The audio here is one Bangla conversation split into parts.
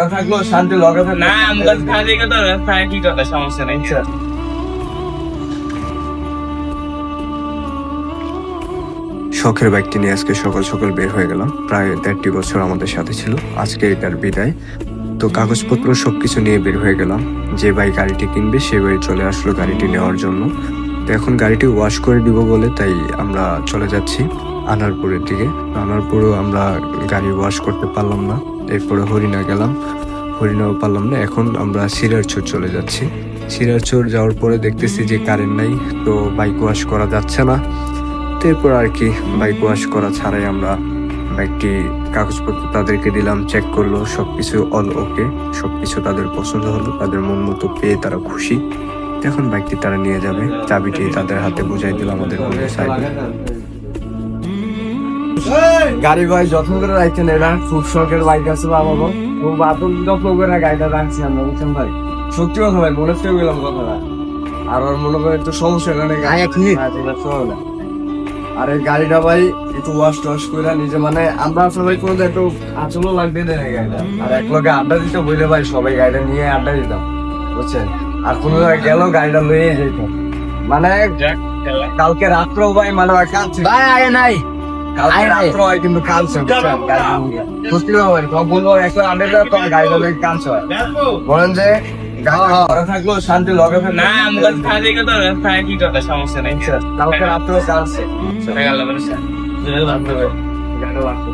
ঘরে থাকলো শান্তি লগে থাকলো না আমরা খালি কথা খাই কি কথা সমস্যা নাই স্যার। শখের বাইকটি নিয়ে আজকে সকাল সকাল বের হয়ে গেলাম। প্রায় 1.5 বছর আমাদের সাথে ছিল, আজকে এটার বিদায়। তো কাগজপত্র সবকিছু নিয়ে বের হয়ে গেলাম। যে ভাই গাড়িটি কিনবে সে ভাই চলে আসলো গাড়িটি নেওয়ার জন্য। তো এখন গাড়িটি ওয়াশ করে দিব বলে তাই আমরা চলে যাচ্ছি আনারপুরের দিকে। আনারপুরেও আমরা গাড়ি ওয়াশ করতে পারলাম না, এরপরে হরিণা গেলাম, হরিণাও পারলাম না। এখন আমরা সিরারচর চলে যাচ্ছি। সিরারচর যাওয়ার পরে দেখতেছি যে কারেন্ট নাই, তো বাইক ওয়াশ করা যাচ্ছে না। এরপর আর কি বাইক ওয়াশ করা ছাড়াই আমরা বাইকটি কাগজপত্র তাদেরকে দিলাম, চেক করলো, সবকিছু অল ওকে, সবকিছু তাদের পছন্দ হলো, তাদের মন মতো পেয়ে তারা খুশি। এখন বাইকটি তারা নিয়ে যাবে, চাবিটি তাদের হাতে বুঝাই দিল আমাদের বন্ধু সাইডে। গাড়ি ভাই যত্ন করে রাখছেন, এরা খুব শখের বাইক আছে বাবা, খুব আতঙ্ক যত্ন করে গাড়িটা রাখছি আমরা, বুঝছেন ভাই। সত্যি কথা ভাই, মনে থেকে গেলাম কথাটা। আর ওর মনে করে একটু সমস্যা কারণে আর এই গাড়িটা ভাই একটু ওয়াশ টশ করে নিজে, মানে আমরা সবাই কোনো একটু আচলও লাগবে দেয় গাড়িটা। আর এক লগে আড্ডা দিতে বলে ভাই সবাই গাড়িটা নিয়ে আড্ডা দিতাম, বুঝছেন। আর কোনো জায়গায় গেলেও গাড়িটা লয়ে যেত, মানে কালকে রাত্রেও ভাই মানে কাঁদছে ভাই আগে নাই, কালকে রাত্র হয় কিন্তু কাঁদছে, বুঝছেন। সত্যি ভাই সব বলবো একটা আড্ডা তো গাড়িটা লেগে কাঁদছে হয়, বলেন যে ঘরে থাকলো শান্তি লগে থাকলো। না আমরা খালি কথা খাই কি কথা সমস্যা নাই স্যার। কালকে রাত্রেও কাঁদছে গেল বলে স্যার গাড়িটা লাগতো।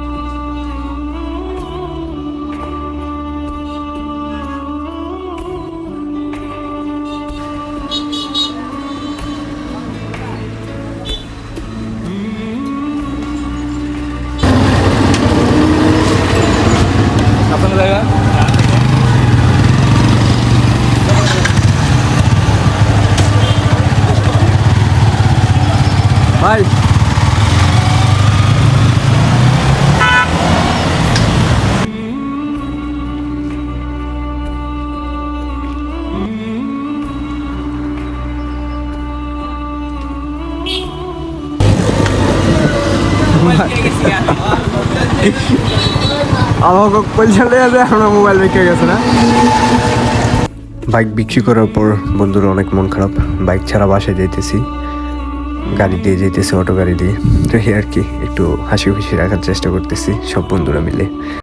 আপনার জায়গা ভাই আমাকে পয়সা লেগে যায়, আমরা মোবাইল রেখে গেছে না। বাইক বিক্রি করার পর বন্ধুর অনেক মন খারাপ, বাইক ছাড়া বাসায় যাইতেছি, গাড়ি দিয়ে যেতেছি, অটো গাড়ি দিয়ে। তো আর কি একটু হাসি খুশি রাখার চেষ্টা করতেছি সব বন্ধুরা মিলে।